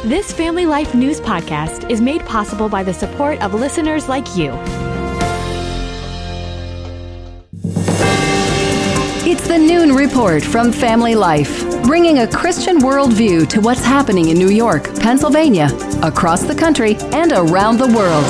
This Family Life News podcast is made possible by the support of listeners like you. It's the Noon Report from Family Life, bringing a Christian worldview to what's happening in New York, Pennsylvania, across the country, and around the world.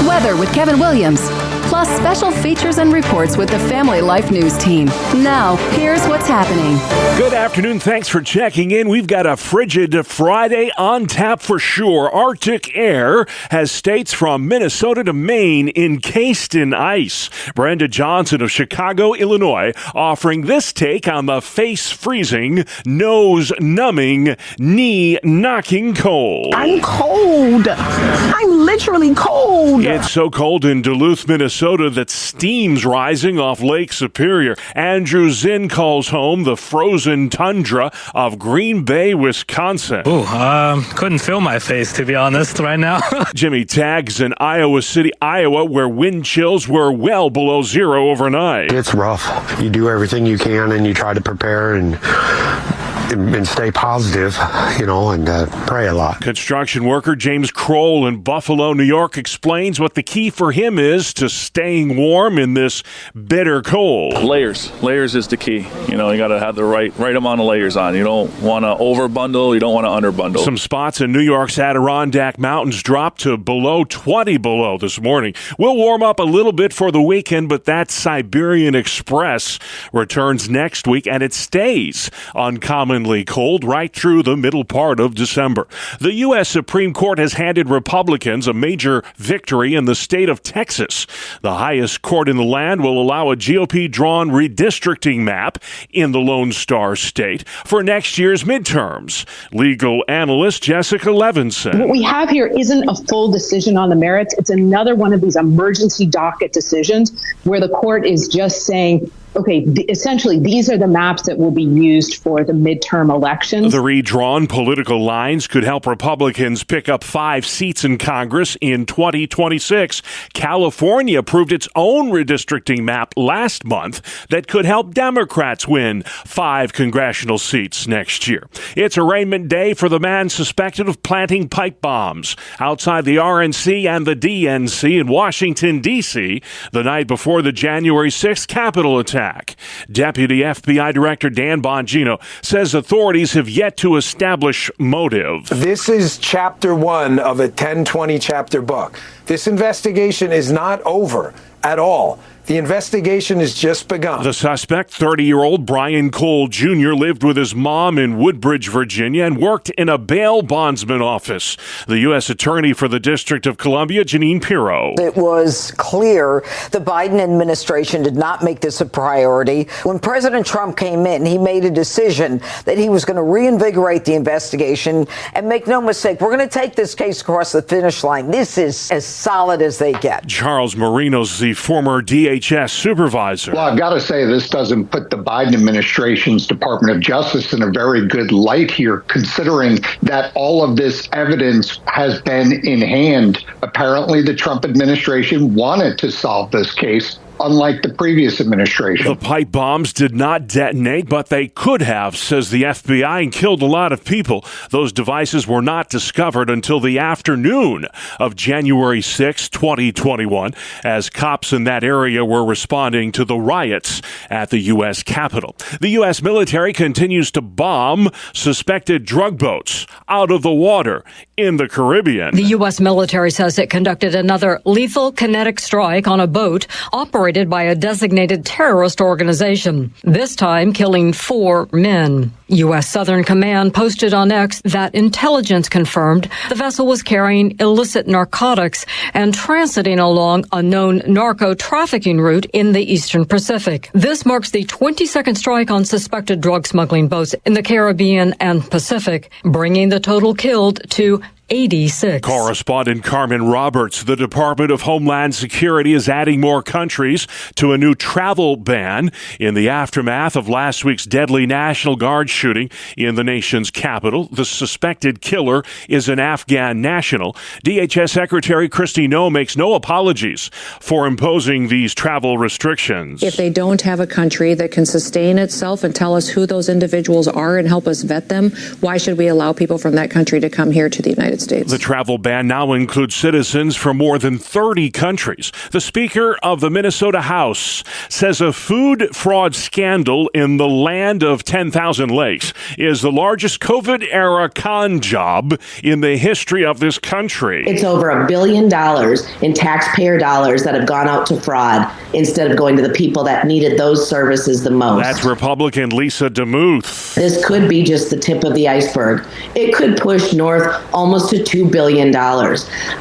Weather with Kevin Williams, plus special features and reports with the Family Life News team. Now, here's what's happening. Good afternoon. Thanks for checking in. We've got a frigid Friday on tap for sure. Arctic air has states from Minnesota to Maine encased in ice. Brenda Johnson of Chicago, Illinois, offering this take on the face-freezing, nose-numbing, knee-knocking cold. I'm cold. I'm literally cold. It's so cold in Duluth, Minnesota, that steam's rising off Lake Superior. Andrew Zinn calls home the frozen tundra of Green Bay, Wisconsin. Couldn't feel my face, to be honest, right now. Jimmy Tagg's in Iowa City, Iowa, where wind chills were well below zero overnight. It's rough. You do everything you can and you try to prepare and stay positive, and pray a lot. Construction worker James Kroll in Buffalo, New York, explains what the key for him is to staying warm in this bitter cold. Layers is the key. You got to have the right amount of layers on. You don't want to overbundle. You don't want to underbundle. Some spots in New York's Adirondack Mountains dropped to below 20 below this morning. We'll warm up a little bit for the weekend, but that Siberian Express returns next week, and it stays uncommonly cold right through the middle part of December. The U.S. Supreme Court has handed Republicans a major victory in the state of Texas. The highest court in the land will allow a GOP-drawn redistricting map in the Lone Star State for next year's midterms. Legal analyst Jessica Levinson. What we have here isn't a full decision on the merits. It's another one of these emergency docket decisions where the court is just saying, okay, essentially, these are the maps that will be used for the midterm elections. The redrawn political lines could help Republicans pick up 5 seats in Congress in 2026. California approved its own redistricting map last month that could help Democrats win 5 congressional seats next year. It's arraignment day for the man suspected of planting pipe bombs outside the RNC and the DNC in Washington, D.C. the night before the January 6th Capitol attack. Deputy FBI Director Dan Bongino says authorities have yet to establish motive. This is chapter 1 of a 10-20 chapter book. This investigation is not over at all. The investigation has just begun. The suspect, 30-year-old Brian Cole Jr., lived with his mom in Woodbridge, Virginia, and worked in a bail bondsman office. The U.S. Attorney for the District of Columbia, Jeanine Pirro. It was clear the Biden administration did not make this a priority. When President Trump came in, he made a decision that he was going to reinvigorate the investigation. And make no mistake, we're going to take this case across the finish line. This is as solid as they get. Charles Marinos, the former DHS supervisor. Well, I've got to say this doesn't put the Biden administration's Department of Justice in a very good light here, considering that all of this evidence has been in hand. Apparently, the Trump administration wanted to solve this case, unlike the previous administration. The pipe bombs did not detonate, but they could have, says the FBI, and killed a lot of people. Those devices were not discovered until the afternoon of January 6, 2021, as cops in that area were responding to the riots at the U.S. Capitol. The U.S. military continues to bomb suspected drug boats out of the water in the Caribbean. The U.S. military says it conducted another lethal kinetic strike on a boat operated by a designated terrorist organization, this time killing 4 men. U.S. Southern Command posted on X that intelligence confirmed the vessel was carrying illicit narcotics and transiting along a known narco-trafficking route in the Eastern Pacific. This marks the 22nd strike on suspected drug smuggling boats in the Caribbean and Pacific, bringing the total killed to 86. Correspondent Carmen Roberts. The Department of Homeland Security is adding more countries to a new travel ban in the aftermath of last week's deadly National Guard shooting in the nation's capital. The suspected killer is an Afghan national. DHS Secretary Kristi Noem makes no apologies for imposing these travel restrictions. If they don't have a country that can sustain itself and tell us who those individuals are and help us vet them, why should we allow people from that country to come here to the United States? The travel ban now includes citizens from more than 30 countries. The Speaker of the Minnesota House says a food fraud scandal in the land of 10,000 lakes is the largest COVID-era con job in the history of this country. It's over $1 billion in taxpayer dollars that have gone out to fraud instead of going to the people that needed those services the most. That's Republican Lisa DeMuth. This could be just the tip of the iceberg. It could push north almost to $2 billion.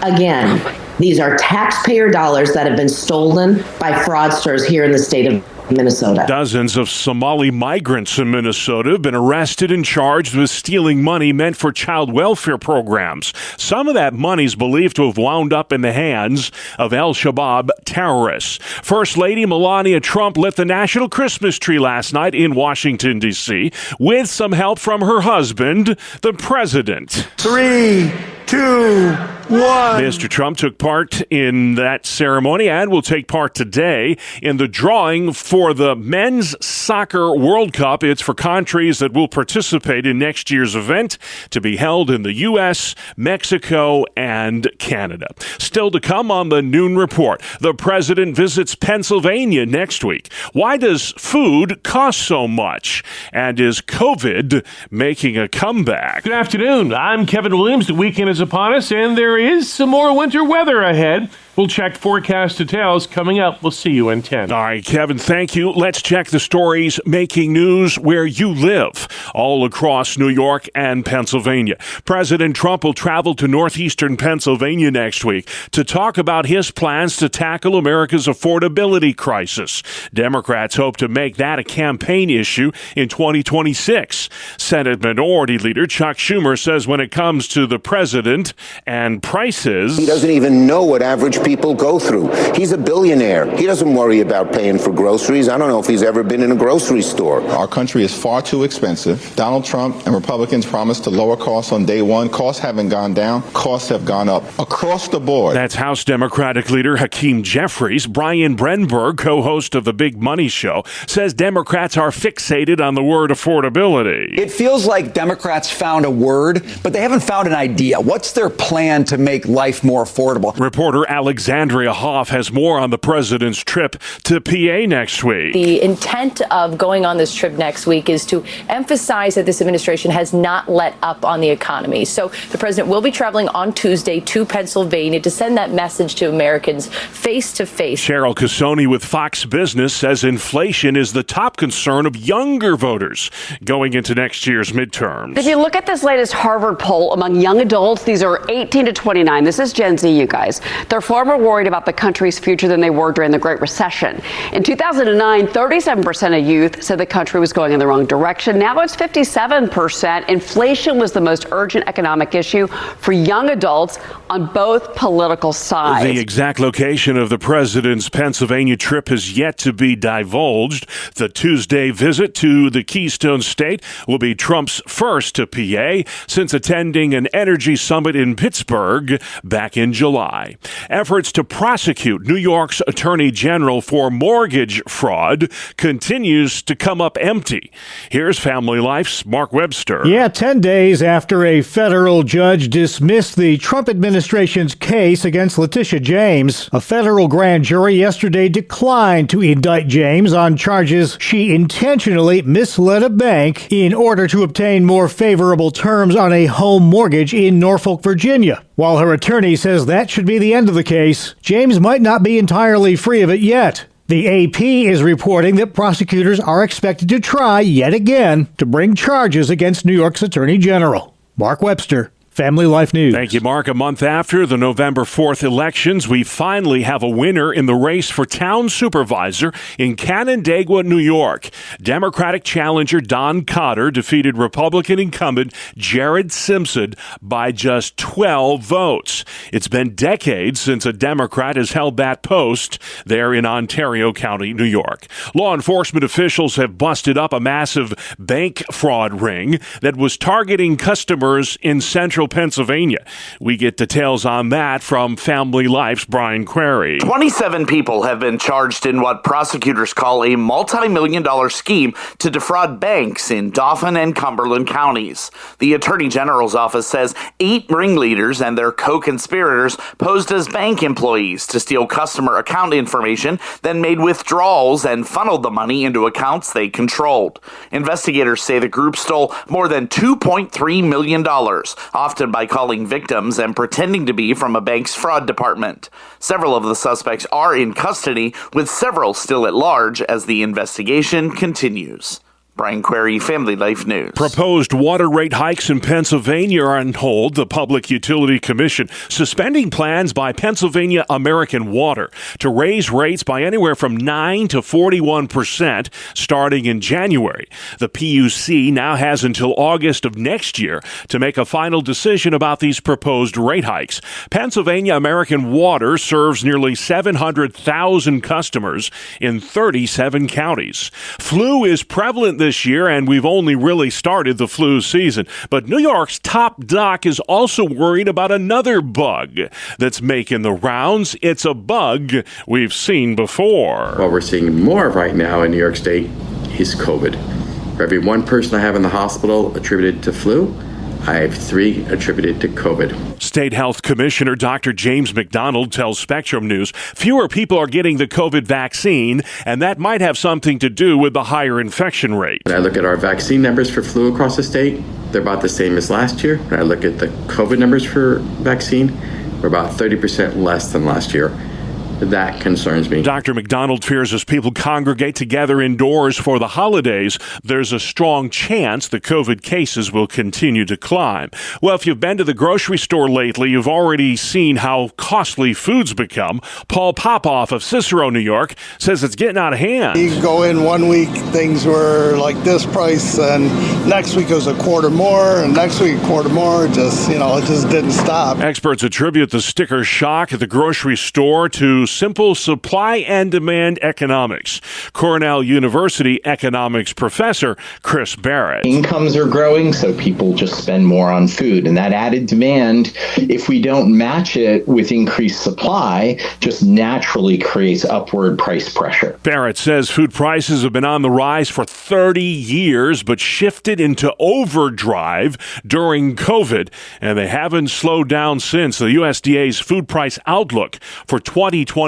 Again, these are taxpayer dollars that have been stolen by fraudsters here in the state of Minnesota. Dozens of Somali migrants in Minnesota have been arrested and charged with stealing money meant for child welfare programs. Some of that money is believed to have wound up in the hands of al-Shabaab terrorists. First Lady Melania Trump lit the national Christmas tree last night in Washington, D.C., with some help from her husband, the president. 3, 2, 1. Mr. Trump took part in that ceremony and will take part today in the drawing for the Men's Soccer World Cup. It's for countries that will participate in next year's event, to be held in the U.S., Mexico, and Canada. Still to come on the Noon Report, the president visits Pennsylvania next week. Why does food cost so much? And is COVID making a comeback? Good afternoon. I'm Kevin Williams. The weekend is upon us, and there is some more winter weather ahead. We'll check forecast details coming up. We'll see you in 10. All right, Kevin, thank you. Let's check the stories making news where you live, all across New York and Pennsylvania. President Trump will travel to northeastern Pennsylvania next week to talk about his plans to tackle America's affordability crisis. Democrats hope to make that a campaign issue in 2026. Senate Minority Leader Chuck Schumer says when it comes to the president and prices, he doesn't even know what average people go through. He's a billionaire. He doesn't worry about paying for groceries. I don't know if he's ever been in a grocery store. Our country is far too expensive. Donald Trump and Republicans promised to lower costs on day one. Costs haven't gone down. Costs have gone up across the board. That's House Democratic Leader Hakeem Jeffries. Brian Brenberg, co-host of The Big Money Show, says Democrats are fixated on the word affordability. It feels like Democrats found a word, but they haven't found an idea. What's their plan to make life more affordable? Reporter Alexandria Hoff has more on the president's trip to PA next week. The intent of going on this trip next week is to emphasize that this administration has not let up on the economy. So the president will be traveling on Tuesday to Pennsylvania to send that message to Americans face to face. Cheryl Casoni with Fox Business says inflation is the top concern of younger voters going into next year's midterms. If you look at this latest Harvard poll among young adults, these are 18 to 29. This is Gen Z, you guys. They're far more worried about the country's future than they were during the Great Recession. In 2009, 37% of youth said the country was going in the wrong direction. Now it's 57%. Inflation was the most urgent economic issue for young adults on both political sides. The exact location of the president's Pennsylvania trip has yet to be divulged. The Tuesday visit to the Keystone State will be Trump's first to PA since attending an energy summit in Pittsburgh back in July. Efforts to prosecute New York's Attorney General for mortgage fraud continues to come up empty. Here's Family Life's Mark Webster. Yeah, 10 days after a federal judge dismissed the Trump administration's case against Letitia James, a federal grand jury yesterday declined to indict James on charges she intentionally misled a bank in order to obtain more favorable terms on a home mortgage in Norfolk, Virginia. While her attorney says that should be the end of the case, James might not be entirely free of it yet. The AP is reporting that prosecutors are expected to try yet again to bring charges against New York's Attorney General. Mark Webster, Family Life News. Thank you, Mark. A month after the November 4th elections, we finally have a winner in the race for town supervisor in Canandaigua, New York. Democratic challenger Don Cotter defeated Republican incumbent Jared Simpson by just 12 votes. It's been decades since a Democrat has held that post there in Ontario County, New York. Law enforcement officials have busted up a massive bank fraud ring that was targeting customers in central Pennsylvania. We get details on that from Family Life's Brian Query. 27 people have been charged in what prosecutors call a multi-million-dollar scheme to defraud banks in Dauphin and Cumberland counties. The Attorney General's office says 8 ringleaders and their co-conspirators posed as bank employees to steal customer account information, then made withdrawals and funneled the money into accounts they controlled. Investigators say the group stole more than $2.3 million, often by calling victims and pretending to be from a bank's fraud department. Several of the suspects are in custody, with several still at large as the investigation continues. Brian Query, Family Life News. Proposed water rate hikes in Pennsylvania are on hold. The Public Utility Commission suspending plans by Pennsylvania American Water to raise rates by anywhere from 9 to 41% starting in January. The PUC now has until August of next year to make a final decision about these proposed rate hikes. Pennsylvania American Water serves nearly 700,000 customers in 37 counties. Flu is prevalent this year, and we've only really started the flu season. But New York's top doc is also worried about another bug that's making the rounds. It's a bug we've seen before. What we're seeing more of right now in New York State is COVID. For every one person I have in the hospital attributed to flu, I have 3 attributed to COVID. State Health Commissioner Dr. James McDonald tells Spectrum News fewer people are getting the COVID vaccine, and that might have something to do with the higher infection rate. When I look at our vaccine numbers for flu across the state, they're about the same as last year. When I look at the COVID numbers for vaccine, we're about 30% less than last year. That concerns me. Dr. McDonald fears as people congregate together indoors for the holidays, there's a strong chance the COVID cases will continue to climb. Well, if you've been to the grocery store lately, you've already seen how costly food's become. Paul Popoff of Cicero, New York, says it's getting out of hand. You go in one week, things were like this price, and next week it was a quarter more, and next week a quarter more. It just didn't stop. Experts attribute the sticker shock at the grocery store to simple supply and demand economics. Cornell University economics professor Chris Barrett. Incomes are growing, so people just spend more on food. And that added demand, if we don't match it with increased supply, just naturally creates upward price pressure. Barrett says food prices have been on the rise for 30 years, but shifted into overdrive during COVID, and they haven't slowed down since. The USDA's food price outlook for 2026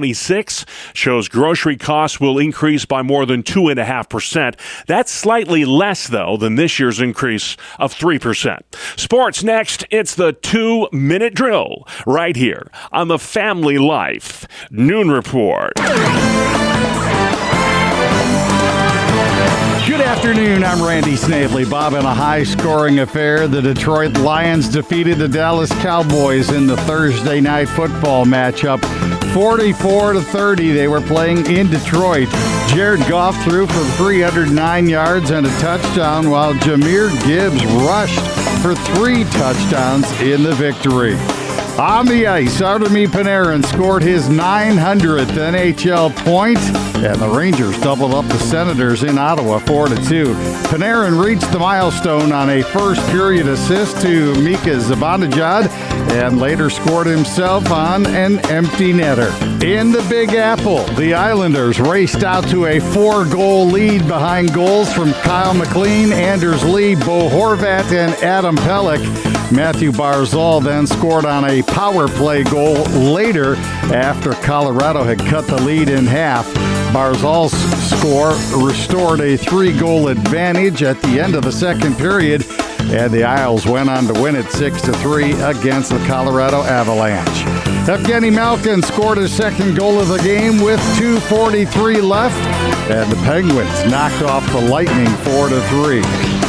shows grocery costs will increase by more than 2.5%. That's slightly less, though, than this year's increase of 3%. Sports next. It's the 2-minute drill right here on the Family Life Noon Report. Good afternoon, I'm Randy Snavely. Bob, in a high-scoring affair, the Detroit Lions defeated the Dallas Cowboys in the Thursday night football matchup. 44-30, they were playing in Detroit. Jared Goff threw for 309 yards and a touchdown, while Jahmyr Gibbs rushed for 3 touchdowns in the victory. On the ice, Artemi Panarin scored his 900th NHL point, and the Rangers doubled up the Senators in Ottawa 4-2. Panarin reached the milestone on a first-period assist to Mika Zibanejad and later scored himself on an empty netter. In the Big Apple, the Islanders raced out to a 4-goal lead behind goals from Kyle McLean, Anders Lee, Bo Horvat, and Adam Pelech. Matthew Barzal then scored on a power play goal later after Colorado had cut the lead in half. Barzal's score restored a 3-goal advantage at the end of the second period, and the Isles went on to win it 6-3 against the Colorado Avalanche. Evgeny Malkin scored his second goal of the game with 2:43 left, and the Penguins knocked off the Lightning 4-3.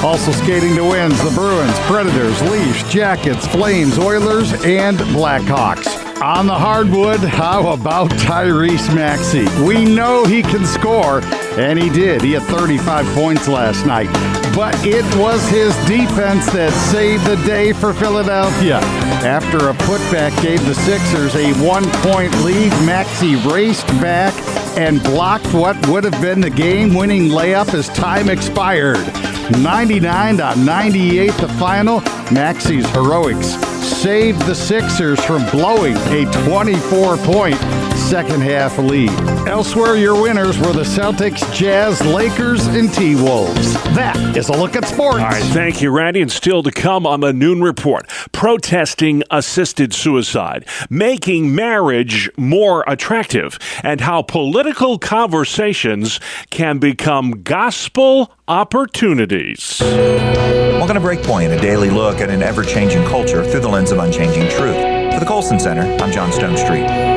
Also skating to wins, the Bruins, Predators, Leafs, Jackets, Flames, Oilers, and Blackhawks. On the hardwood, how about Tyrese Maxey? We know he can score, and he did. He had 35 points last night. But it was his defense that saved the day for Philadelphia. After a putback gave the Sixers a 1-point lead, Maxey raced back and blocked what would have been the game-winning layup as time expired. 99-98 the final. Maxey's heroics saved the Sixers from blowing a 24-point second-half lead. Elsewhere, your winners were the Celtics, Jazz, Lakers, and T-Wolves. That is a look at sports. All right, thank you, Randy. And still to come on the Noon Report, protesting assisted suicide, making marriage more attractive, and how political conversations can become gospel opportunities. Welcome to Breakpoint, a daily look at an ever-changing culture through the lens of unchanging truth. For the Colson Center, I'm John Stonestreet.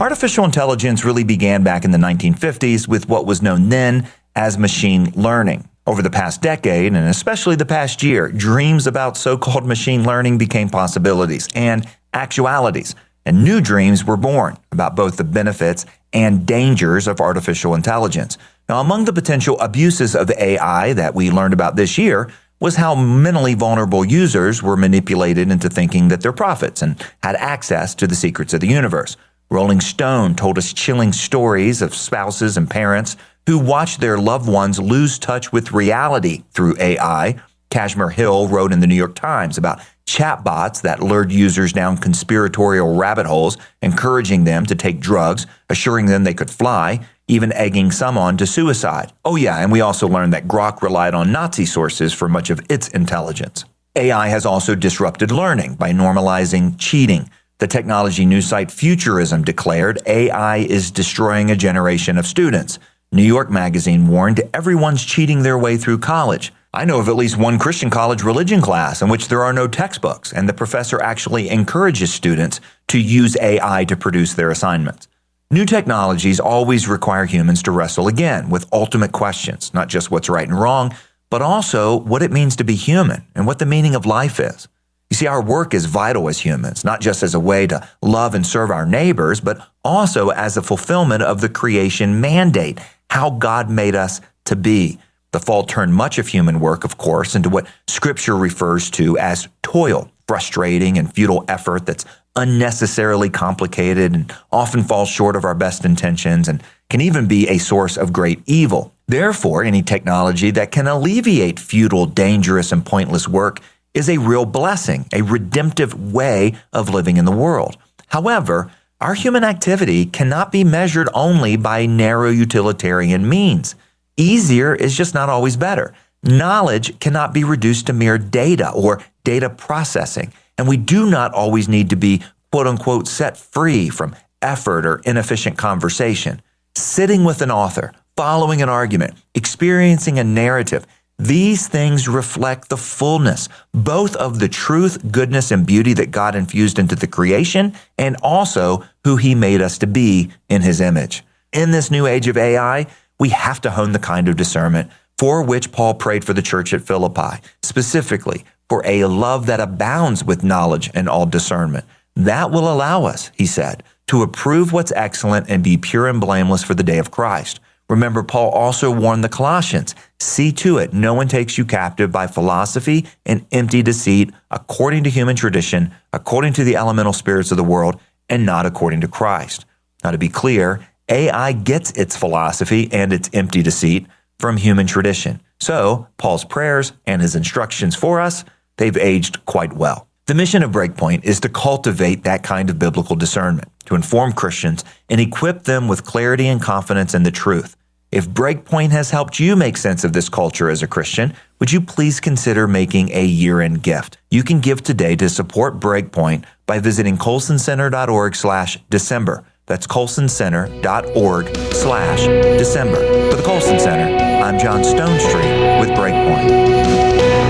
Artificial intelligence really began back in the 1950s with what was known then as machine learning. Over the past decade, and especially the past year, dreams about so-called machine learning became possibilities and actualities, and new dreams were born about both the benefits and dangers of artificial intelligence. Now, among the potential abuses of AI that we learned about this year was how mentally vulnerable users were manipulated into thinking that they're prophets and had access to the secrets of the universe. Rolling Stone told us chilling stories of spouses and parents who watched their loved ones lose touch with reality through AI. Kashmir Hill wrote in the New York Times about chatbots that lured users down conspiratorial rabbit holes, encouraging them to take drugs, assuring them they could fly, even egging some on to suicide. Oh yeah, and we also learned that Grok relied on Nazi sources for much of its intelligence. AI has also disrupted learning by normalizing cheating. The technology news site Futurism declared AI is destroying a generation of students. New York Magazine warned everyone's cheating their way through college. I know of at least one Christian college religion class in which there are no textbooks, and the professor actually encourages students to use AI to produce their assignments. New technologies always require humans to wrestle again with ultimate questions, not just what's right and wrong, but also what it means to be human and what the meaning of life is. You see, our work is vital as humans, not just as a way to love and serve our neighbors, but also as a fulfillment of the creation mandate, how God made us to be. The fall turned much of human work, of course, into what Scripture refers to as toil, frustrating and futile effort that's unnecessarily complicated and often falls short of our best intentions and can even be a source of great evil. Therefore, any technology that can alleviate futile, dangerous, and pointless work is a real blessing, a redemptive way of living in the world. However, our human activity cannot be measured only by narrow utilitarian means. Easier is just not always better. Knowledge cannot be reduced to mere data or data processing, and we do not always need to be, quote unquote, set free from effort or inefficient conversation. Sitting with an author, following an argument, experiencing a narrative, these things reflect the fullness, both of the truth, goodness, and beauty that God infused into the creation, and also who He made us to be in His image. In this new age of AI, we have to hone the kind of discernment for which Paul prayed for the church at Philippi, specifically for a love that abounds with knowledge and all discernment. That will allow us, he said, to approve what's excellent and be pure and blameless for the day of Christ. Remember, Paul also warned the Colossians, see to it no one takes you captive by philosophy and empty deceit, according to human tradition, according to the elemental spirits of the world, and not according to Christ. Now, to be clear, AI gets its philosophy and its empty deceit from human tradition. So, Paul's prayers and his instructions for us, they've aged quite well. The mission of Breakpoint is to cultivate that kind of biblical discernment, to inform Christians and equip them with clarity and confidence in the truth. If Breakpoint has helped you make sense of this culture as a Christian, would you please consider making a year-end gift? You can give today to support Breakpoint by visiting colsoncenter.org/December. That's colsoncenter.org/December. For the Colson Center, I'm John Stonestreet with Breakpoint.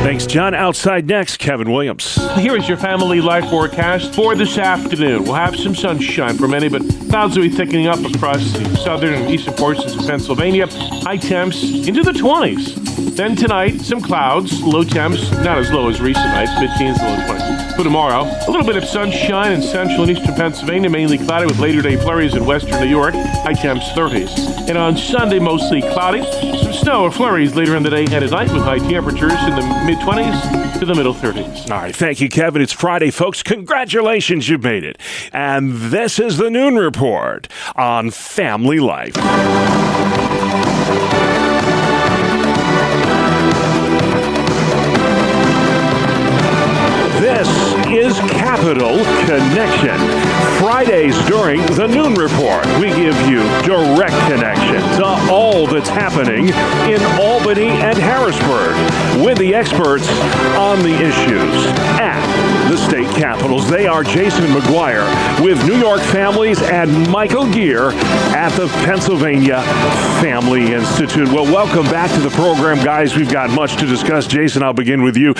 Thanks, John. Outside next, Kevin Williams. Here is your family life forecast for this afternoon. We'll have some sunshine for many, but clouds will be thickening up across the southern and eastern portions of Pennsylvania. High temps into the 20s. Then tonight, some clouds, low temps, not as low as recent nights, mid-teens to low 20s. For tomorrow, a little bit of sunshine in central and eastern Pennsylvania, mainly cloudy with later day flurries in western New York, high temps 30s. And on Sunday, mostly cloudy, some snow or flurries later in the day and at night with high temperatures in the mid-20s to the middle 30s. All right, thank you, Kevin. It's Friday, folks. Congratulations, you made it. And this is the Noon Report on Family Life. This is Capital Connection. Fridays during the Noon Report, we give you direct connection to all that's happening in Albany and Harrisburg with the experts on the issues at the state capitals. They are Jason McGuire with New York Families and Michael Gear at the Pennsylvania Family Institute. Well, welcome back to the program, guys. We've got much to discuss. Jason, I'll begin with you.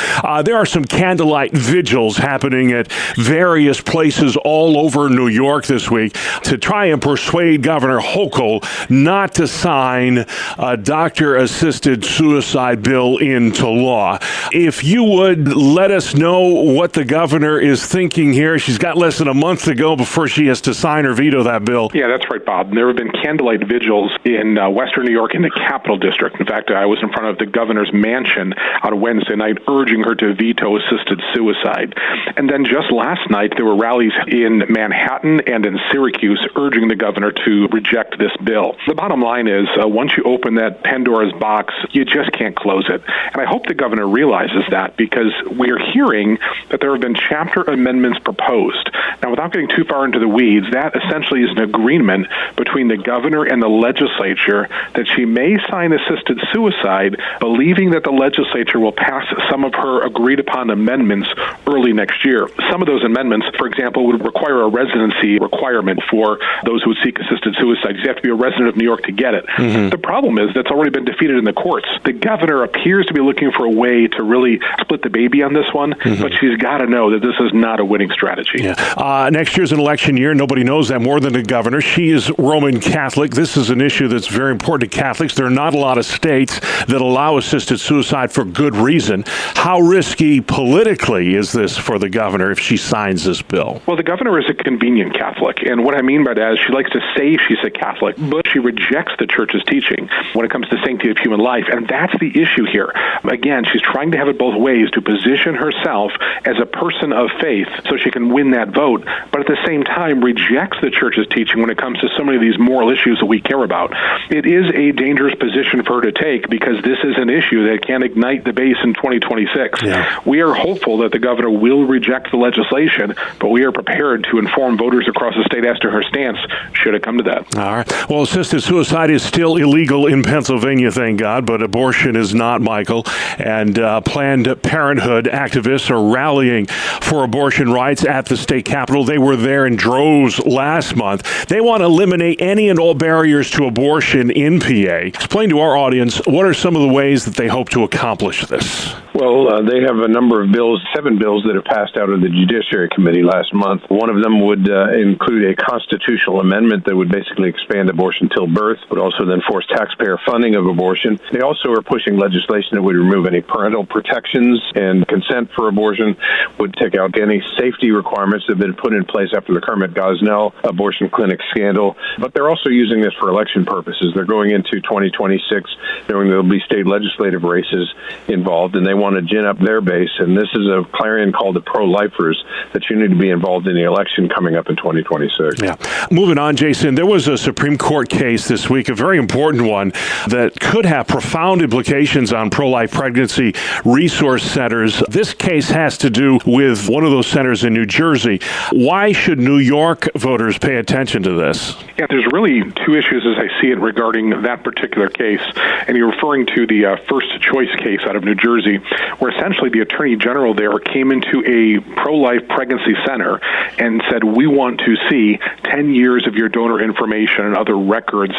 There are some candlelight vigils happening at various places all over New York this week to try and persuade Governor Hochul not to sign a doctor-assisted suicide bill into law. If you would let us know what the governor is thinking here. She's got less than a month to go before she has to sign or veto that bill. Yeah, that's right, Bob. There have been candlelight vigils in Western New York in the Capital District. In fact, I was in front of the governor's mansion on Wednesday night urging her to veto assisted suicide. And then just last night, there were rallies in Manhattan and in Syracuse urging the governor to reject this bill. The bottom line is, once you open that Pandora's box, you just can't close it. And I hope the governor realizes that, because we're hearing that there have been chapter amendments proposed. Now, without getting too far into the weeds, that essentially is an agreement between the governor and the legislature that she may sign assisted suicide, believing that the legislature will pass some of her agreed-upon amendments early next year. Some of those amendments, for example, would require a residency requirement for those who would seek assisted suicide. You have to be a resident of New York to get it. Mm-hmm. The problem is that's already been defeated in the courts. The governor appears to be looking for a way to really split the baby on this one, but she's got to know that this is not a winning strategy. Yeah. Next year's an election year. Nobody knows that more than the governor. She is Roman Catholic. This is an issue that's very important to Catholics. There are not a lot of states that allow assisted suicide for good reason. How risky politically is this for the governor if she signs this bill? Well, the governor is a convenient Catholic, and what I mean by that is she likes to say she's a Catholic, but she rejects the church's teaching when it comes to sanctity of human life, and that's the issue here. Again, she's trying to have it both ways, to position herself as a person of faith so she can win that vote, but at the same time rejects the church's teaching when it comes to so many of these moral issues that we care about. It is a dangerous position for her to take, because this is an issue that can ignite the base in 2026. Yeah. We are hopeful that the governor will reject the legislation, but we are prepared to inform voters across the state as to her stance should it come to that. All right. Well, assisted suicide is still illegal in Pennsylvania, thank God, but abortion is not, Michael. And Planned Parenthood activists are rallying for abortion rights at the state capitol. They were there in droves last month. They want to eliminate any and all barriers to abortion in PA. Explain to our audience, what are some of the ways that they hope to accomplish this? Well, they have a number of bills, 7 bills that have passed out of the Judiciary Committee last month. One of them would include a constitutional amendment that would basically expand abortion till birth, but also then force taxpayer funding of abortion. They also are pushing legislation that would remove any parental protections and consent for abortion, would take out any safety requirements that have been put in place after the Kermit Gosnell abortion clinic scandal. But they're also using this for election purposes. They're going into 2026 knowing there will be state legislative races involved, and they want to gin up their base. And this is a clarion call to pro-lifers that you need to be involved in the election coming up in 2026. Yeah. Moving on, Jason, there was a Supreme Court case this week, a very important one that could have profound implications on pro-life pregnancy resource centers. This case has to do with one of those centers in New Jersey. Why should New York voters pay attention to this? Yeah, there's really 2 issues as I see it regarding that particular case. And you're referring to the First Choice case out of New Jersey, where essentially the Attorney General there came into a pro-life pregnancy center and said, we want to see 10 years of your donor information and other records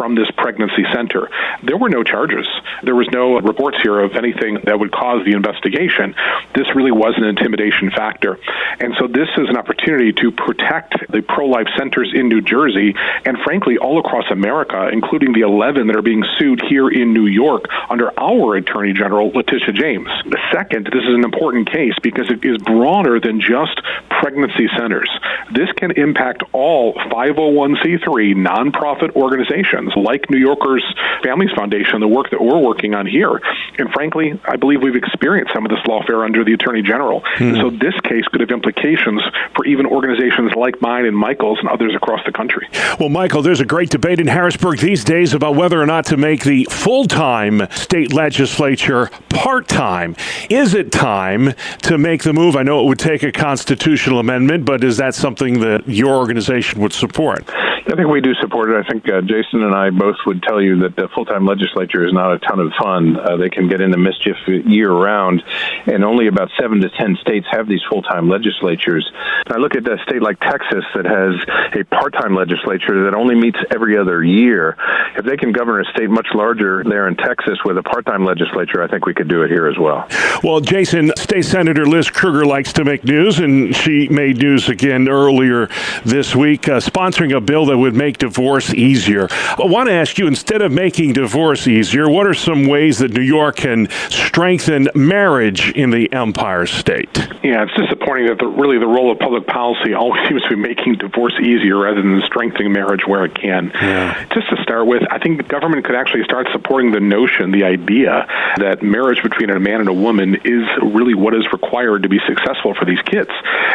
from this pregnancy center. There were no charges. There was no reports here of anything that would cause the investigation. This really was an intimidation factor. And so this is an opportunity to protect the pro-life centers in New Jersey and, frankly, all across America, including the 11 that are being sued here in New York under our Attorney General, Letitia James. The second, this is an important case because it is broader than just pregnancy centers. This can impact all 501c3 nonprofit organizations like New Yorkers Families Foundation, the work that we're working on here. And frankly, I believe we've experienced some of this lawfare under the Attorney General. And so this case could have implications for even organizations like mine and Michael's and others across the country. Well, Michael, there's a great debate in Harrisburg these days about whether or not to make the full-time state legislature part-time. Is it time to make the move? I know it would take a constitutional amendment, but is that something that your organization would support? I think we do support it. I think Jason and I both would tell you that the full-time legislature is not a ton of fun. They can get into mischief year-round, and only about 7 to 10 states have these full-time legislatures. I look at a state like Texas that has a part-time legislature that only meets every other year. If they can govern a state much larger there in Texas with a part-time legislature, I think we could do it here as well. Well, Jason, State Senator Liz Krueger likes to make news, and she made news again earlier this week, sponsoring a bill that would make divorce easier. I want to ask you, instead of making divorce easier, what are some ways that New York can strengthen marriage in the Empire State? Yeah, it's disappointing that really the role of public policy always seems to be making divorce easier rather than strengthening marriage where it can. Yeah. Just to start with, I think the government could actually start supporting the notion, the idea that marriage between a man and a woman is really what is required to be successful for these kids.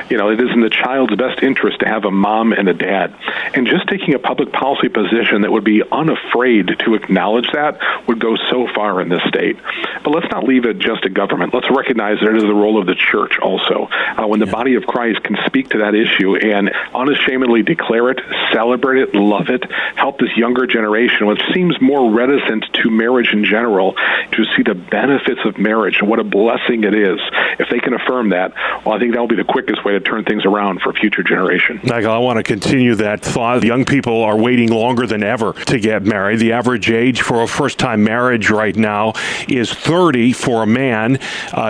You know, it is in the child's best interest to have a mom and a dad. And just taking a public policy position that would be unafraid to acknowledge that would go so far in this state. But let's not leave it just to government. Let's recognize that it is the role of the church also. When the body of Christ can speak to that issue and unashamedly declare it, celebrate it, love it, help this younger generation, which seems more reticent to marriage in general, to see the benefits of marriage and what a blessing it is. If they can affirm that, well, I think that will be the quickest way to turn things around for future generation. Michael, I want to continue that thought. Young people are waiting longer than ever to get married. The average age for a first-time marriage right now is 30 for a man,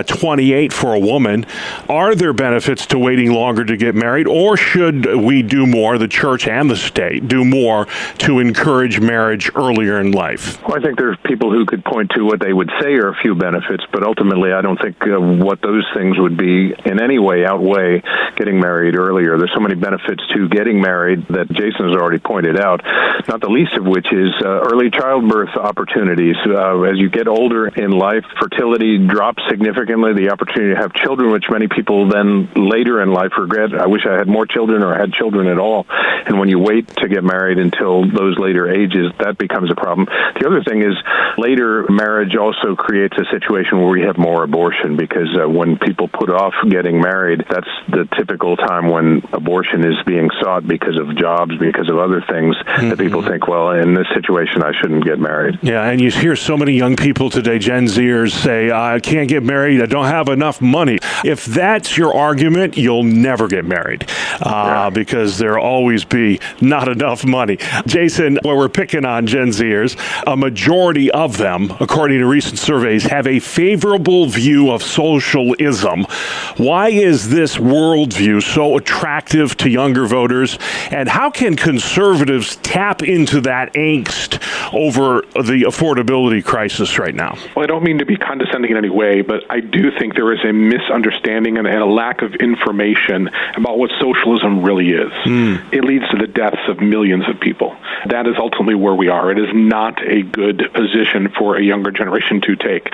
28 for a woman. Are there benefits to waiting longer to get married, or should we do more, the church and the state, do more to encourage marriage earlier in life? Well, I think there's people who could point to what they would say are a few benefits, but ultimately I don't think what those things would be in any way outweigh getting married earlier. There's so many benefits to getting married that Jason has already pointed out, not the least of which is early childbirth opportunities. As you get older in life, fertility drops significantly. The opportunity to have children, which many people then later in life regret, I wish I had more children or had children at all. And when you wait to get married until those later ages, that becomes a problem. The other thing is later marriage also creates a situation where we have more abortion, because when people put off getting married, that's the typical time when abortion is being sought because of jobs, because of other things that people think, well, in this situation, I shouldn't get married. Yeah, and you hear so many young people today, Gen Zers, say, I can't get married, I don't have enough money. If that's your argument, you'll never get married because there'll always be not enough money. Jason, where we're picking on Gen Zers, a majority of them, according to recent surveys, have a favorable view of socialism. Why is this worldview so attractive to younger voters, and how can conservatives tap into that angst over the affordability crisis right now? Well, I don't mean to be condescending in any way, but I do think there is a misunderstanding and a lack of information about what socialism really is. It leads to the deaths of millions of people. That is ultimately where we are. It is not a good position for a younger generation to take.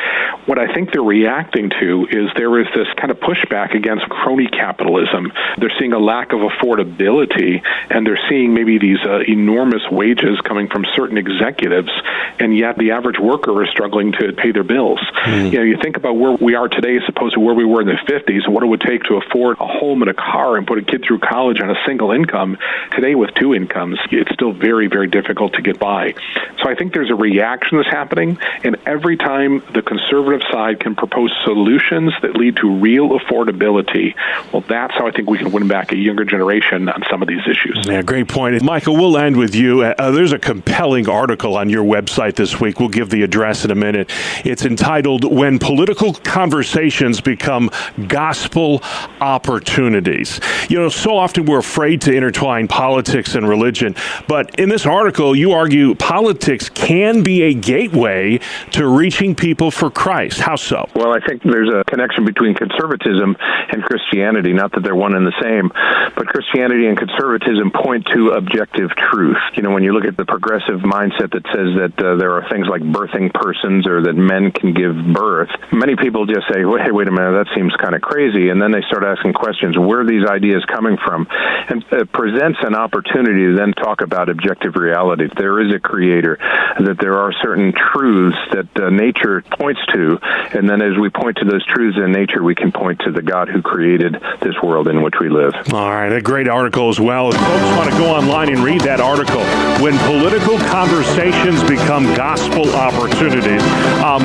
What I think they're reacting to is there is this kind of pushback against crony capitalism. They're seeing a lack of affordability, and they're seeing maybe these enormous wages coming from certain executives, and yet the average worker is struggling to pay their bills. You know, you think about where we are today as opposed to where we were in the 50s, and what it would take to afford a home and a car and put a kid through college on a single income. Today, with two incomes, it's still very, very difficult to get by. So I think there's a reaction that's happening, and every time the conservative side can propose solutions that lead to real affordability, well, that's how I think we can win back a younger generation on some of these issues. Yeah, great point. Michael, we'll end with you. There's a compelling article article on your website this week. We'll give the address in a minute. It's entitled, When Political Conversations Become Gospel Opportunities. You know, so often we're afraid to intertwine politics and religion, but in this article, you argue politics can be a gateway to reaching people for Christ. How so? Well, I think there's a connection between conservatism and Christianity, not that they're one and the same, but Christianity and conservatism point to objective truth. You know, when you look at the progressive mindset that says that there are things like birthing persons or that men can give birth, many people just say, hey, wait a minute, that seems kind of crazy, and then they start asking questions, where are these ideas coming from? And it presents an opportunity to then talk about objective reality. There is a creator, that there are certain truths that nature points to, and then as we point to those truths in nature, we can point to the God who created this world in which we live. All right, a great article as well. If folks want to go online and read that article, When Political Conversations Become Gospel Opportunities.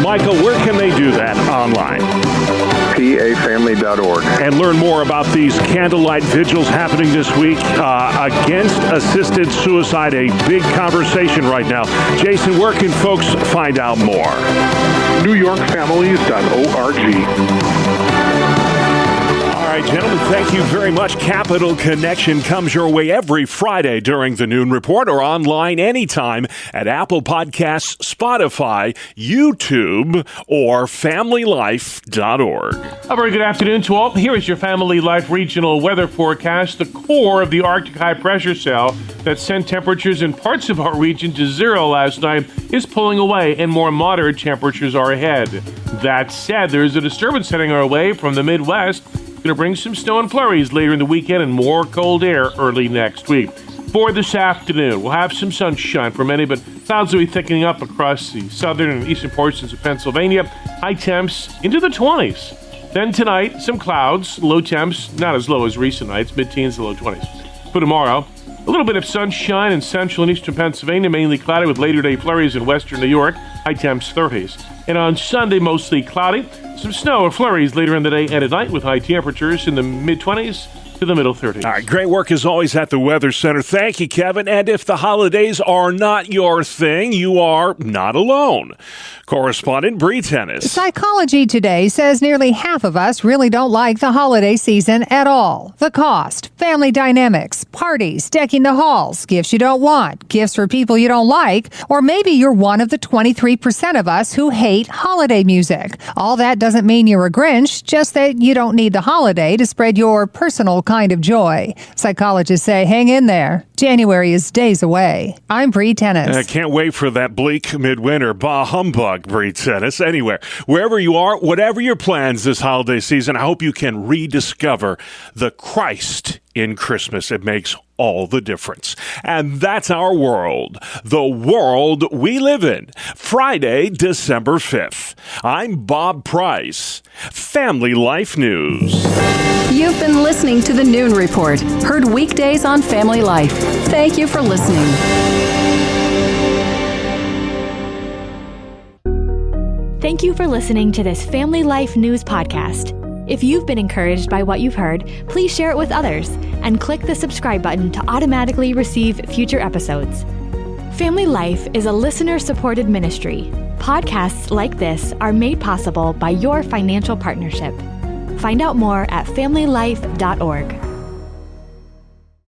Michael, where can they do that online? PAFamily.org. And learn more about these candlelight vigils happening this week against assisted suicide, a big conversation right now. Jason, where can folks find out more? NewYorkFamilies.org. All right, gentlemen, thank you very much. Capital Connection comes your way every Friday during the Noon Report or online anytime at Apple Podcasts, Spotify, YouTube, or FamilyLife.org. A very good afternoon to all. Here is your Family Life regional weather forecast. The core of the Arctic high pressure cell that sent temperatures in parts of our region to zero last night is pulling away, and more moderate temperatures are ahead. That said, there is a disturbance heading our way from the Midwest. Going to bring some snow and flurries later in the weekend and more cold air early next week. For this afternoon, we'll have some sunshine for many, but clouds will be thickening up across the southern and eastern portions of Pennsylvania. High temps into the 20s. Then tonight, some clouds, low temps, not as low as recent nights, mid-teens to low 20s. For tomorrow, a little bit of sunshine in central and eastern Pennsylvania, mainly cloudy with later day flurries in western New York, high temps 30s. And on Sunday, mostly cloudy. Some snow or flurries later in the day and at night with high temperatures in the mid-20s to the middle 30s. All right, great work as always at the Weather Center. Thank you, Kevin. And if the holidays are not your thing, you are not alone. Correspondent Bree Tennis. Psychology Today says nearly half of us really don't like the holiday season at all. The cost, family dynamics, parties, decking the halls, gifts you don't want, gifts for people you don't like, or maybe you're one of the 23% of us who hate holiday music. All that doesn't mean you're a Grinch, just that you don't need the holiday to spread your personal kind of joy. Psychologists say hang in there. January is days away. I'm Bree Tennis. I can't wait for that bleak midwinter. Bah humbug, Bree Tennis. Anywhere, wherever you are, whatever your plans this holiday season, I hope you can rediscover the Christ in Christmas. It makes all the difference. And that's our world, the world we live in. Friday, December 5th. I'm Bob Price. Family Life News. You've been listening to the Noon Report, heard weekdays on Family Life. Thank you for listening. Thank you for listening to this Family Life News podcast. If you've been encouraged by what you've heard, please share it with others and click the subscribe button to automatically receive future episodes. Family Life is a listener-supported ministry. Podcasts like this are made possible by your financial partnership. Find out more at FamilyLife.org.